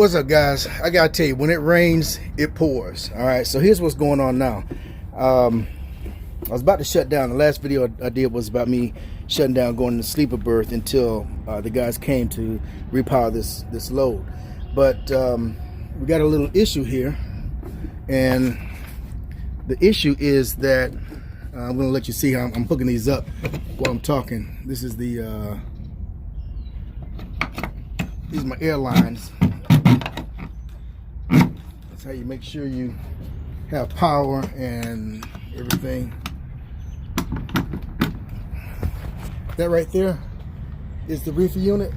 What's up, guys? I gotta tell you, when it rains, it pours. All right, so here's what's going on now. I was about to shut down. The last video I did was about me shutting down, going into sleeper berth until the guys came to repower this load. But we got a little issue here, and the issue is that I'm gonna let you see how I'm hooking these up while I'm talking. This is these are my airlines. That's how you make sure you have power and everything. That right there is the reefer unit,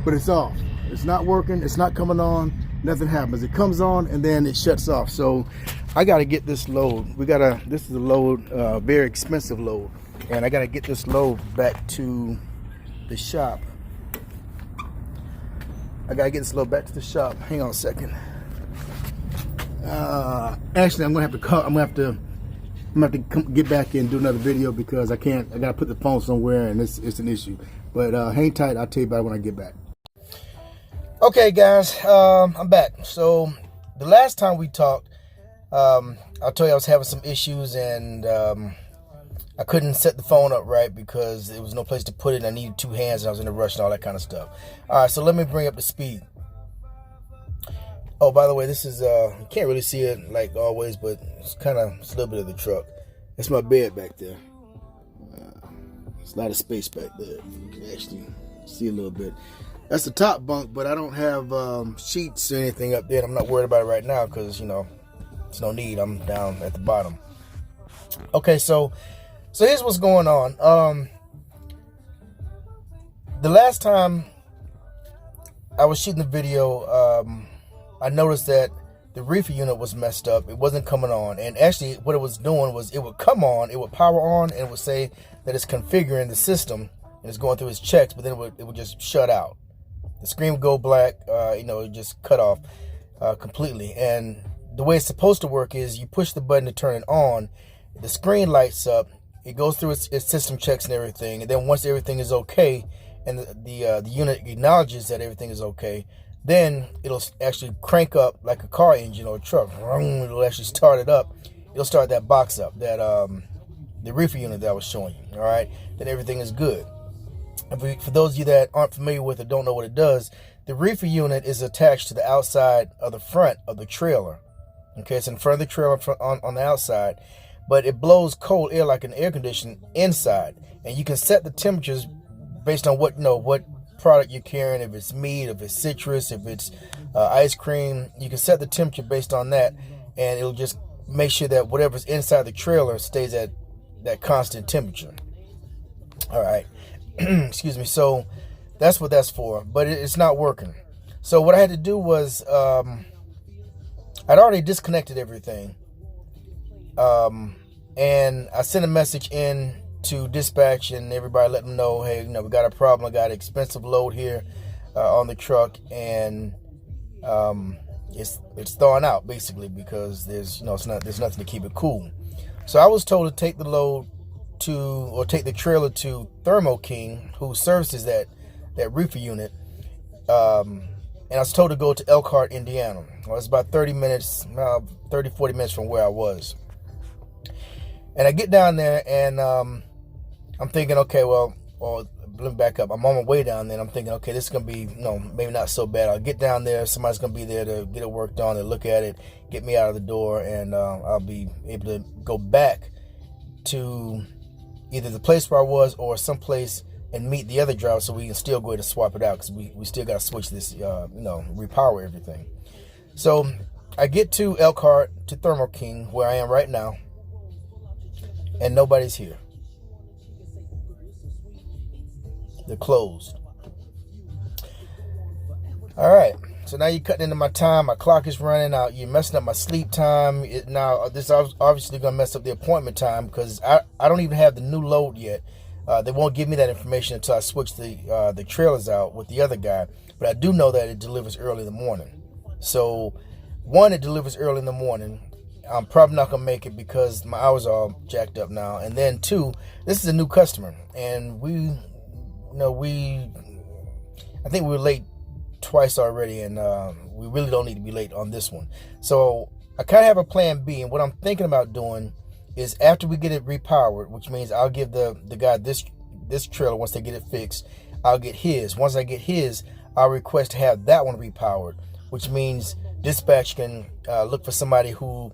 but it's off. It's not working. It's not coming on. Nothing happens. It comes on and then it shuts off. So I got to get this load. This is a load, very expensive load, and I got to get this load back to the shop. I gotta get this load back to the shop. Hang on a second. Actually, I'm gonna have to get back and do another video because I can't. I gotta put the phone somewhere, and it's an issue. But hang tight. I'll tell you about it when I get back. Okay, guys, I'm back. So the last time we talked, I told you I was having some issues, and I couldn't set the phone up right because there was no place to put it. I needed two hands, and I was in a rush and all that kind of stuff. All right, so let me bring up the speed. Oh, by the way, this is, you can't really see it like always, but it's a little bit of the truck. That's my bed back there. There's a lot of space back there. You can actually see a little bit. That's the top bunk, but I don't have sheets or anything up there. I'm not worried about it right now because, you know, there's no need. I'm down at the bottom. Okay, so here's what's going on. The last time I was shooting the video, I noticed that the reefer unit was messed up. It wasn't coming on. And actually what it was doing was it would come on, it would power on, and it would say that it's configuring the system and it's going through its checks, but then it would just shut out. The screen would go black, it just cut off completely. And the way it's supposed to work is you push the button to turn it on, the screen lights up, it goes through its system checks and everything, and then once everything is okay and the unit acknowledges that everything is okay, then it'll actually crank up like a car engine or a truck. It'll actually start it up. It'll start that box up, that the reefer unit that I was showing you. All right, then everything is good. And for those of you that aren't familiar with it, don't know what it does, the reefer unit is attached to the outside of the front of the trailer. Okay, it's in front of the trailer on the outside, but it blows cold air like an air conditioner inside, and you can set the temperatures based on what product you're carrying. If it's meat, if it's citrus, if it's ice cream, you can set the temperature based on that, and it'll just make sure that whatever's inside the trailer stays at that constant temperature. All right. Excuse me. So that's what that's for, but it's not working. So what I had to do was I'd already disconnected everything, and I sent a message in to dispatch and everybody, let them know, hey, we got a problem. I got an expensive load here on the truck, and it's thawing out basically because there's nothing to keep it cool. So I was told to take take the trailer to Thermo King, who services that reefer unit, and I was told to go to Elkhart, Indiana. Well, it's about 40 minutes from where I was. And I get down there, and I'm thinking, okay, well, let me back up. I'm on my way down there, and I'm thinking, okay, this is going to be, maybe not so bad. I'll get down there. Somebody's going to be there to get it worked on and look at it, get me out of the door, and I'll be able to go back to either the place where I was or someplace and meet the other driver so we can still go ahead and swap it out because we still got to switch this, repower everything. So I get to Elkhart, to Thermo King, where I am right now, and nobody's here. They're closed. All right, so now you're cutting into my time. My clock is running out. You're messing up my sleep time. Now this is obviously gonna mess up the appointment time because I don't even have the new load yet. They won't give me that information until I switch the trailers out with the other guy. But I do know that it delivers early in the morning. So one, it delivers early in the morning. I'm probably not gonna make it because my hours are all jacked up now. And then two, this is a new customer, and I think we were late twice already, and we really don't need to be late on this one. So I kind of have a plan B, and what I'm thinking about doing is after we get it repowered, which means I'll give the guy this trailer once they get it fixed. I'll get his. Once I get his, I'll request to have that one repowered, which means dispatch can look for somebody who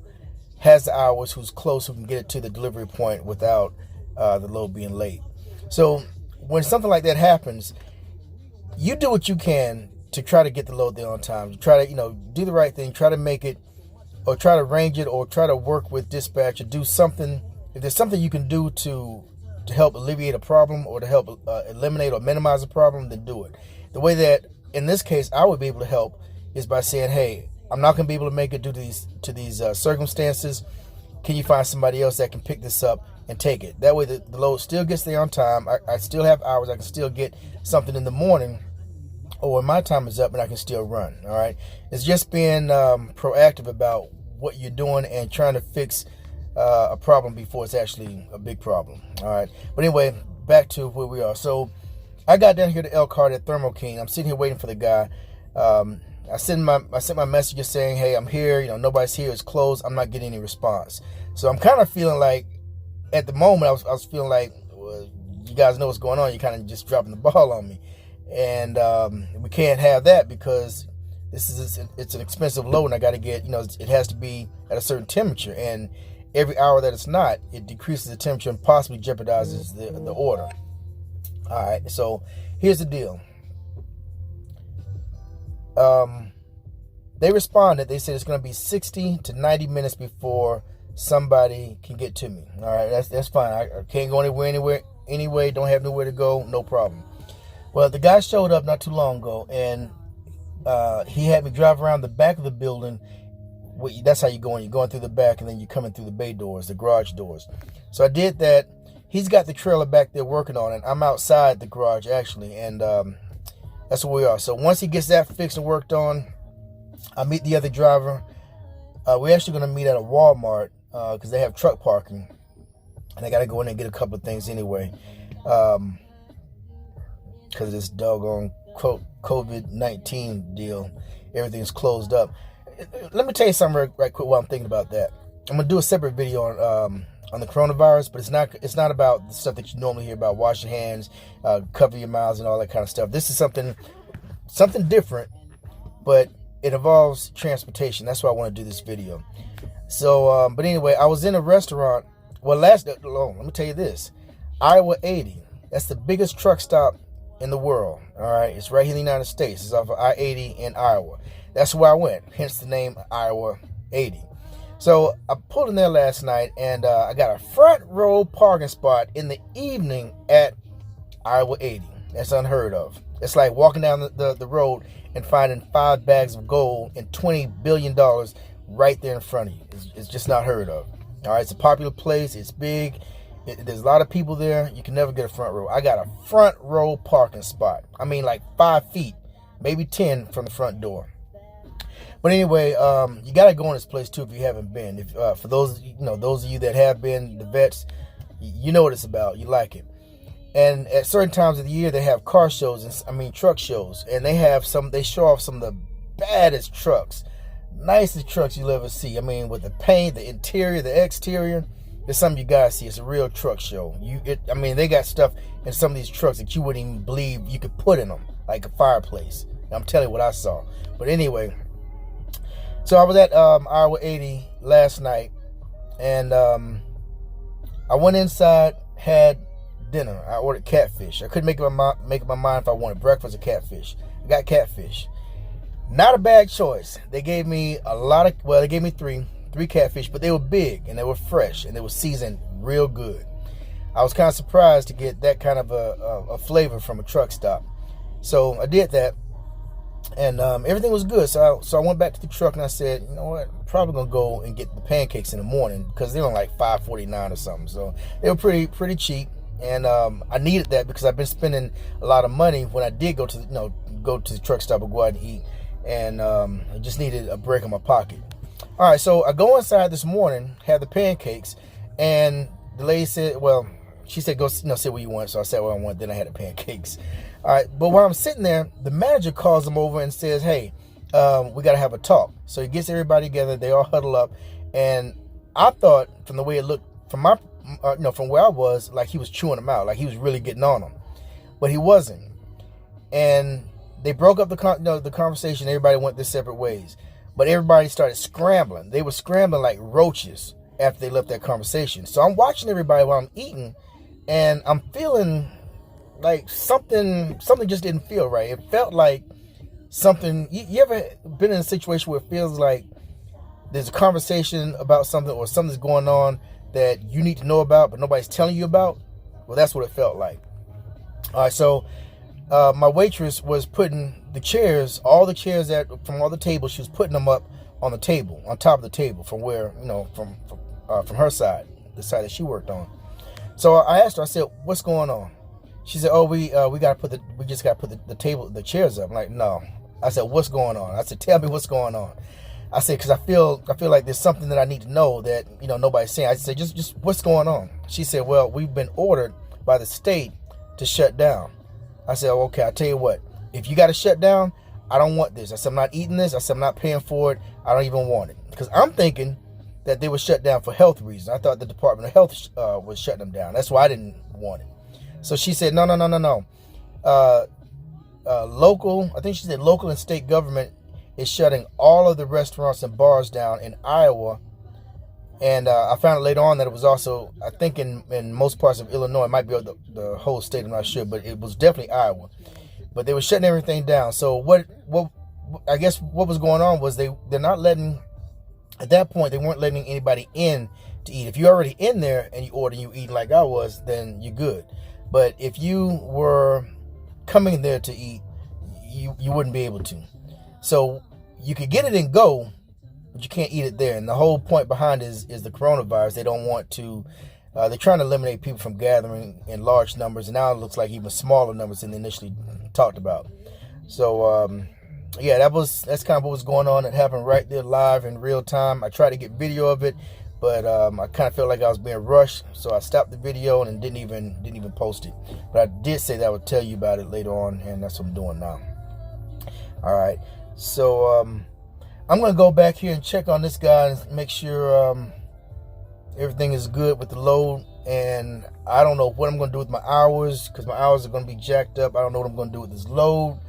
has the hours, who's close, who can get it to the delivery point without the load being late. So when something like that happens, you do what you can to try to get the load there on time. Try to, do the right thing. Try to make it, or try to arrange it, or try to work with dispatch, or do something. If there's something you can do to help alleviate a problem, or to help eliminate or minimize a problem, then do it. The way that, in this case, I would be able to help is by saying, hey, I'm not going to be able to make it due to these circumstances. Can you find somebody else that can pick this up and take it? That way the load still gets there on time. I still have hours. I can still get something in the morning, or when my time is up, and I can still run. All right. It's just being proactive about what you're doing and trying to fix a problem before it's actually a big problem. All right. But anyway, back to where we are. So I got down here to Elkhart at Thermo King. I'm sitting here waiting for the guy. I sent my messages saying, hey, I'm here. Nobody's here. It's closed. I'm not getting any response. So I'm kind of feeling like, at the moment, I was feeling like, well, you guys know what's going on. You're kind of just dropping the ball on me. And we can't have that, because it's an expensive load, and I got to get, it has to be at a certain temperature. And every hour that it's not, it decreases the temperature and possibly jeopardizes the order. All right. So here's the deal. They responded. They said it's going to be 60 to 90 minutes before somebody can get to me. All right, that's fine. I can't go anyway. Don't have nowhere to go. No problem. Well, the guy showed up not too long ago, and he had me drive around the back of the building. That's how you go in. You're going through the back, and then you're coming through the bay doors, the garage doors. So I did that. He's got the trailer back there working on it. I'm outside the garage, actually, and that's where we are. So once he gets that fixed and worked on, I meet the other driver. We're actually going to meet at a Walmart because they have truck parking, and I got to go in and get a couple of things anyway, because of this doggone COVID-19 deal. Everything's closed up. Let me tell you something right quick while I'm thinking about that. I'm going to do a separate video on the coronavirus, but it's not about the stuff that you normally hear about: wash your hands, cover your mouths, and all that kind of stuff. This is something different, but it involves transportation. That's why I want to do this video. So, but anyway, I was in a restaurant. Well, let me tell you this: Iowa 80. That's the biggest truck stop in the world. All right, it's right here in the United States. It's off of I-80 in Iowa. That's where I went. Hence the name Iowa 80. So I pulled in there last night, and I got a front row parking spot in the evening at Iowa 80. That's unheard of. It's like walking down the road and finding 5 bags of gold and $20 billion right there in front of you. It's just not heard of. All right, it's a popular place. It's big. There's a lot of people there. You can never get a front row. I got a front row parking spot. I mean, like 5 feet, maybe 10 from the front door. But anyway, you got to go in this place too if you haven't been. If for those of you that have been, the vets, you know what it's about. You like it. And at certain times of the year, they have car shows, truck shows, and they show off some of the baddest trucks, nicest trucks you'll ever see. I mean, with the paint, the interior, the exterior, it's something you guys see. It's a real truck show. They got stuff in some of these trucks that you wouldn't even believe you could put in them, like a fireplace. And I'm telling you what I saw. But anyway, so I was at Iowa 80 last night, and I went inside, had dinner. I ordered catfish. I couldn't make up my mind if I wanted breakfast or catfish. I got catfish. Not a bad choice. They gave me they gave me three catfish, but they were big and they were fresh and they were seasoned real good. I was kind of surprised to get that kind of a flavor from a truck stop. So I did that, and everything was good. So I went back to the truck and I said, you know what, I'm probably gonna go and get the pancakes in the morning because they were like $5.49 or something. So they were pretty cheap. And I needed that because I've been spending a lot of money when I did go to the truck stop or go out and eat, and I just needed a break in my pocket. All right, so I go inside this morning, had the pancakes, and the lady said, well, she said, go sit where you want. So I sat where I want. Then I had the pancakes. All right, but while I'm sitting there, the manager calls them over and says, hey, we got to have a talk. So he gets everybody together. They all huddle up. And I thought, from the way it looked, from my, from where I was, like he was chewing them out, like he was really getting on them. But he wasn't. And they broke up the conversation. Everybody went their separate ways. But everybody started scrambling. They were scrambling like roaches after they left that conversation. So I'm watching everybody while I'm eating, and I'm feeling like something just didn't feel right. It felt like something. You ever been in a situation where it feels like there's a conversation about something or something's going on that you need to know about, but nobody's telling you about? Well, that's what it felt like. All right, so my waitress was putting the chairs, all the chairs from all the tables, she was putting them up on the table, on top of the table, from where, from her side, the side that she worked on. So I asked her, I said, what's going on? She said, oh, we just got to put the chairs up. I'm like, no. I said, what's going on? I said, tell me what's going on. I said, because I feel like there's something that I need to know that, nobody's saying. I said, just what's going on? She said, well, we've been ordered by the state to shut down. I said, oh, okay, I'll tell you what. If you got to shut down, I don't want this. I said, I'm not eating this. I said, I'm not paying for it. I don't even want it. Because I'm thinking that they were shut down for health reasons. I thought the Department of Health was shutting them down. That's why I didn't want it. So she said, no. Local, I think she said local and state government is shutting all of the restaurants and bars down in Iowa. And I found out later on that it was also, I think in most parts of Illinois, it might be the whole state, I'm not sure, but it was definitely Iowa. But they were shutting everything down. So what I guess what was going on was they're not letting, at that point, they weren't letting anybody in to eat. If you're already in there and you order, you eat like I was, then you're good. But if you were coming there to eat, you wouldn't be able to. So you could get it and go, but you can't eat it there. And the whole point behind it is the coronavirus. They don't want to, they're trying to eliminate people from gathering in large numbers. And now it looks like even smaller numbers than they initially talked about. So, yeah, that's kind of what was going on. It happened right there live in real time. I tried to get video of it, but I kind of felt like I was being rushed. So I stopped the video and didn't even post it. But I did say that I would tell you about it later on, and that's what I'm doing now. All right. So I'm going to go back here and check on this guy and make sure everything is good with the load. And I don't know what I'm going to do with my hours, because my hours are going to be jacked up. I don't know what I'm going to do with this load.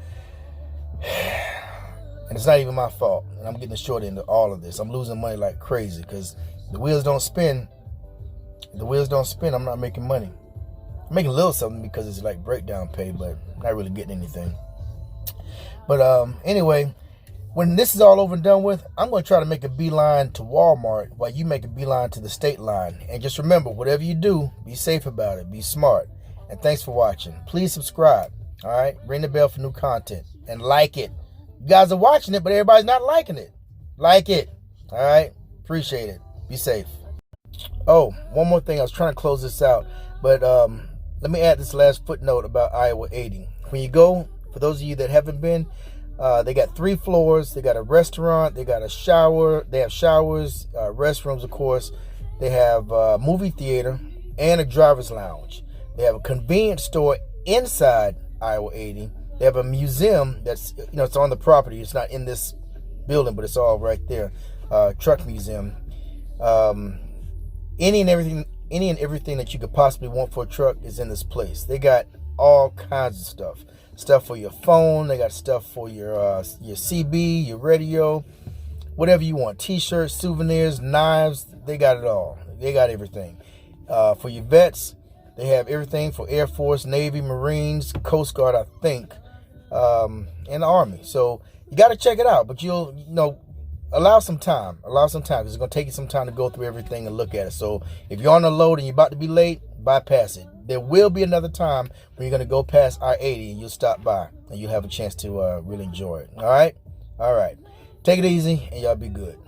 And it's not even my fault. And I'm getting the short end of all of this. I'm losing money like crazy because the wheels don't spin. I'm not making money. I'm making a little something because it's like breakdown pay, but not really getting anything. But anyway, when this is all over and done with, I'm going to try to make a beeline to Walmart while you make a beeline to the state line. And just remember, whatever you do, be safe about it. Be smart. And thanks for watching. Please subscribe. All right? Ring the bell for new content. And like it. You guys are watching it, but everybody's not liking it. Like it. All right? Appreciate it. Be safe. Oh, one more thing. I was trying to close this out. But let me add this last footnote about Iowa 80. When you go, for those of you that haven't been, they got 3 floors. They got a restaurant. They got a shower. They have showers, restrooms, of course. They have a movie theater and a driver's lounge. They have a convenience store inside Iowa 80. They have a museum that's, it's on the property. It's not in this building, but it's all right there. Truck museum. Any and everything that you could possibly want for a truck is in this place. They got all kinds of stuff. Stuff for your phone. They got stuff for your CB, your radio, whatever you want. T-shirts, souvenirs, knives. They got it all. They got everything. For your vets, they have everything for Air Force, Navy, Marines, Coast Guard, I think, and the Army. So you got to check it out. But you'll, allow some time. Because it's going to take you some time to go through everything and look at it. So if you're on the load and you're about to be late, bypass it. There will be another time when you're going to go past I-80 and you'll stop by and you'll have a chance to really enjoy it. All right? All right. Take it easy and y'all be good.